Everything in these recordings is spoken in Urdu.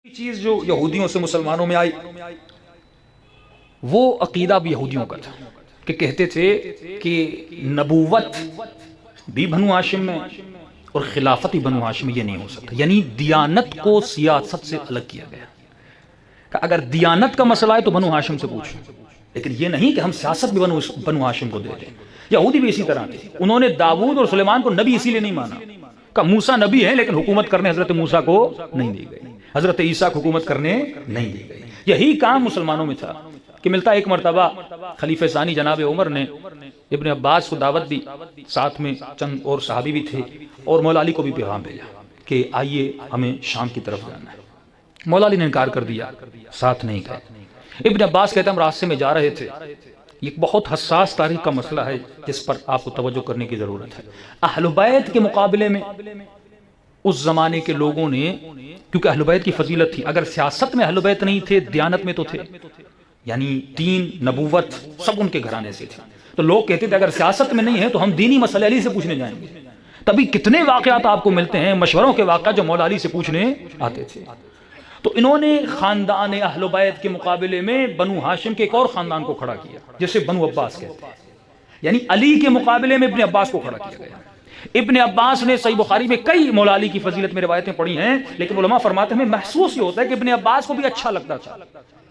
چیز جو یہودیوں سے مسلمانوں میں آئی وہ عقیدہ بھی یہودیوں کا تھا کہ کہتے تھے کہ نبوت بھی بنو ہاشم میں اور خلافت بھی بنو ہاشم میں، یہ نہیں ہو سکتا۔ یعنی دیانت کو سیاست سے الگ کیا گیا کہ اگر دیانت کا مسئلہ ہے تو بنو ہاشم سے پوچھیں، لیکن یہ نہیں کہ ہم سیاست بھی بنو ہاشم کو دے دیں۔ یہودی بھی اسی طرح تھے، انہوں نے داؤد اور سلیمان کو نبی اسی لیے نہیں مانا کہ موسیٰ نبی ہے لیکن حکومت کرنے حضرت موسیٰ کو نہیں دی گئی، حضرت عیسیٰ کو حکومت کرنے نہیں دی گئی۔ یہی کام مسلمانوں میں تھا کہ ملتا ایک مرتبہ خلیفہ ثانی جناب عمر نے ابن عباس کو دعوت دی، ساتھ میں چند اور صحابی بھی تھے، اور مولا علی کو بھی پیغام بھیجا کہ آئیے ہمیں شام کی طرف جانا ہے۔ مولا علی نے انکار کر دیا، ساتھ نہیں گئے۔ ابن عباس کہتے ہیں ہم راستے میں جا رہے تھے، یہ ایک بہت حساس تاریخ کا مسئلہ ہے جس پر آپ کو توجہ کرنے کی ضرورت ہے۔ اہل بیت کے مقابلے میں اس زمانے کے لوگوں نے، کیونکہ اہل بیت کی فضیلت تھی، اگر سیاست میں اہل بیت نہیں تھے دیانت میں تو تھے، یعنی دین نبوت سب ان کے گھرانے سے تھے، تو لوگ کہتے تھے اگر سیاست میں نہیں ہے تو ہم دینی مسئلے علی سے پوچھنے جائیں گے۔ تبھی کتنے واقعات آپ کو ملتے ہیں مشوروں کے واقعات جو مولا علی سے پوچھنے آتے تھے۔ تو انہوں نے خاندان اہل بیت کے مقابلے میں بنو ہاشم کے ایک اور خاندان کو کھڑا کیا جسے بنو عباس کہتے ہیں، یعنی علی کے مقابلے میں ابن عباس کو کھڑا کیا گیا۔ ابن عباس نے صحیح بخاری میں کئی مولا علی کی فضیلت میں روایتیں پڑھی ہیں، لیکن علماء فرماتے ہیں ہمیں محسوس یہ ہوتا ہے کہ ابن عباس کو بھی اچھا لگتا تھا،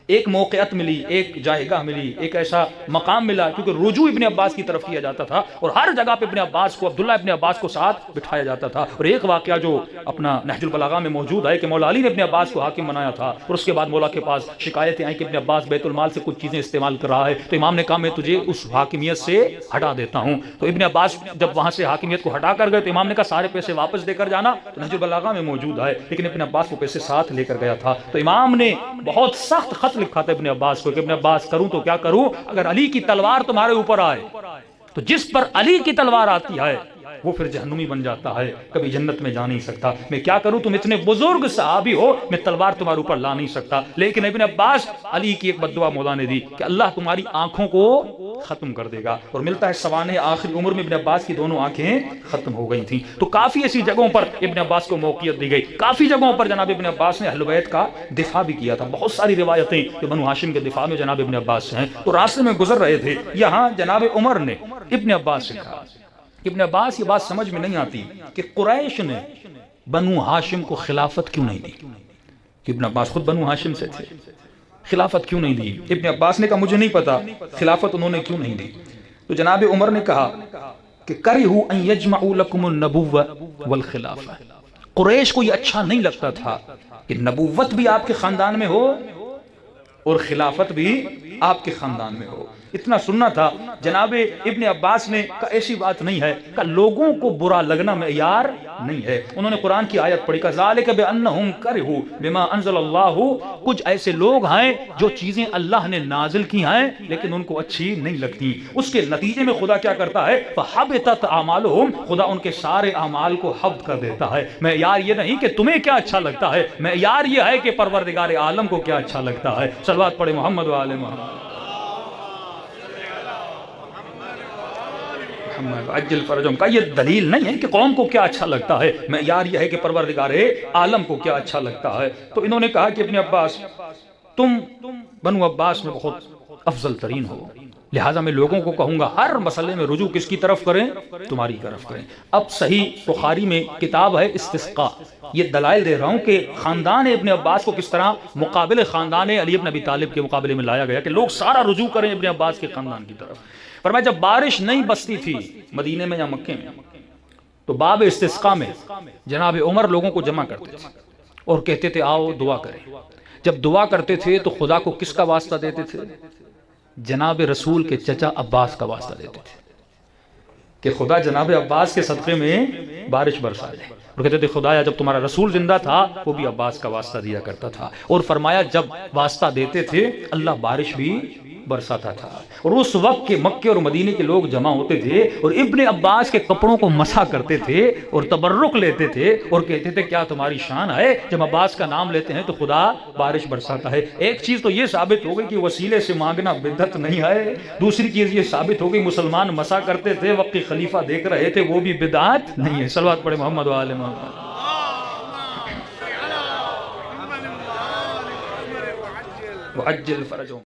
ایک موقعیت ملی، ایک جائگہ ملی، ایک ایسا مقام ملا، کیونکہ رجوع ابن عباس کی طرف کیا جاتا تھا اور ہر جگہ پہ ابن عباس کو، عبداللہ ابن عباس کو ساتھ بٹھایا جاتا تھا۔ اور ایک واقعہ جو اپنا نہج البلاغہ میں موجود ہے کہ مولا علی نے ابن عباس کو حاکم بنایا تھا، اور اس کے بعد مولا کے پاس شکایتیں آئیں کہ ابن عباس بیت المال سے کچھ چیزیں استعمال کر رہا ہے، تو امام نے کہا میں تجھے اس حاکمیت سے ہٹا دیتا ہوں۔ تو ابن عباس جب وہاں سے حاکمیت کو ہٹا کر گئے تو امام نے کہا سارے پیسے واپس دے کر جانا، تو نہج البلاغہ میں موجود ہے، لیکن ابن عباس وہ پیسے ساتھ لے کر گیا تھا۔ تو امام نے بہت سخت خط لکھا تھا ابن عباس کو کہ ابن عباس کروں تو کیا کروں، اگر علی کی تلوار تمہارے اوپر آئے تو جس پر علی کی تلوار آتی ہے وہ پھر جہنمی بن جاتا ہے، کبھی جنت میں جا نہیں سکتا۔ میں کیا کروں، تم اتنے بزرگ صحابی ہو، میں تلوار تمہارے اوپر لا نہیں سکتا۔ لیکن ابن عباس، علی کی ایک بد دعا مولا نے دی کہ اللہ تمہاری آنکھوں کو ختم کر دے گا، اور ملتا ہے سوانح آخری عمر میں ابن عباس کی دونوں آنکھیں ختم ہو گئی تھیں۔ تو کافی ایسی جگہوں پر ابن عباس کو موقعیت دی گئی، کافی جگہوں پر جناب ابن عباس نے اہل بیت کا دفاع بھی کیا تھا۔ بہت ساری روایتیں جو بنو ہاشم کے دفاع میں جناب ابن عباس سے ہیں۔ تو راستے میں گزر رہے تھے، یہاں جناب عمر نے ابن عباس سے کہا، ابن عباس یہ بات سمجھ میں نہیں آتی کہ قریش نے بنو ہاشم کو خلافت کیوں نہیں دی، کہ ابن عباس خود بنو ہاشم سے تھے، خلافت کیوں نہیں دی؟ ابن عباس نے کہا مجھے نہیں پتا خلافت انہوں نے کیوں نہیں دی۔ تو جناب عمر نے کہا کہ کرہوا ان یجمعوا لکم النبوۃ والخلافہ، قریش کو یہ اچھا نہیں لگتا تھا کہ نبوت بھی آپ کے خاندان میں ہو اور خلافت بھی آپ کے خاندان میں ہو۔ اتنا سننا تھا۔ جناب ابن عباس نے کہا ایسی بات نہیں ہے، کہ لوگوں کو برا لگنا معیار نہیں ہے۔ انہوں نے قرآن کی آیت پڑھی کہ ذالک بانہم کرہوا بما انزل اللہ، کچھ ایسے لوگ ہیں جو چیزیں اللہ نے نازل کی ہیں لیکن ان کو اچھی نہیں لگتی، اس کے نتیجے میں خدا کیا کرتا ہے، فحبطت اعمالہم، خدا ان کے سارے اعمال کو حبط کر دیتا ہے۔ معیار یہ نہیں کہ تمہیں کیا اچھا لگتا ہے، معیار یہ ہے کہ پروردگار عالم کو کیا اچھا لگتا ہے۔ صلوات پڑھے محمد و آل محمد عجل فرجہم۔ کا یہ دلیل نہیں ہے کہ قوم کو کیا اچھا لگتا ہے، معیار یہ ہے کہ پروردگار عالم کو کیا اچھا لگتا ہے۔ تو انہوں نے کہا کہ ابن عباس تم بنو عباس میں بہت افضل ترین ہو، لہٰذا میں لوگوں کو کہوں گا ہر مسئلے میں رجوع کس کی طرف کریں، تمہاری طرف کریں۔ اب صحیح بخاری میں کتاب ہے استسقاء، یہ دلائل دے رہا ہوں کہ خاندان ابن عباس کو کس طرح مقابل خاندان علی بن ابی طالب کے مقابلے میں لایا گیا کہ لوگ سارا رجوع کریں ابن عباس کے خاندان کی طرف۔ فرمایا جب بارش نہیں بستی تھی مدینے میں یا مکے میں تو باب استسقاء میں جناب عمر لوگوں کو جمع کرتے تھے اور کہتے تھے آؤ دعا کریں۔ جب دعا کرتے تھے تو خدا کو کس کا واسطہ دیتے تھے؟ جناب رسول کے چچا عباس کا واسطہ دیتے تھے کہ خدا جناب عباس کے صدقے میں بارش برسا دے، اور کہتے تھے خدایا جب تمہارا رسول زندہ تھا وہ بھی عباس کا واسطہ دیا کرتا تھا، اور فرمایا جب واسطہ دیتے تھے اللہ بارش بھی برساتا تھا۔ اور اس وقت کے مکے اور مدینے کے لوگ جمع ہوتے تھے اور ابن عباس کے کپڑوں کو مسح کرتے تھے اور تبرک لیتے تھے اور کہتے تھے کیا تمہاری شان ہے، جب عباس کا نام لیتے ہیں تو خدا بارش برساتا ہے۔ ایک چیز تو یہ ثابت ہو گئی کہ وسیلے سے مانگنا بدعت نہیں ہے، دوسری چیز یہ ثابت ہو گئی مسلمان مسح کرتے تھے وقت خلیفہ دیکھ رہے تھے، وہ بھی بدعت نہیں ہے۔ صلوات پڑھے محمد و آل محمد۔ وعجل فرجهم.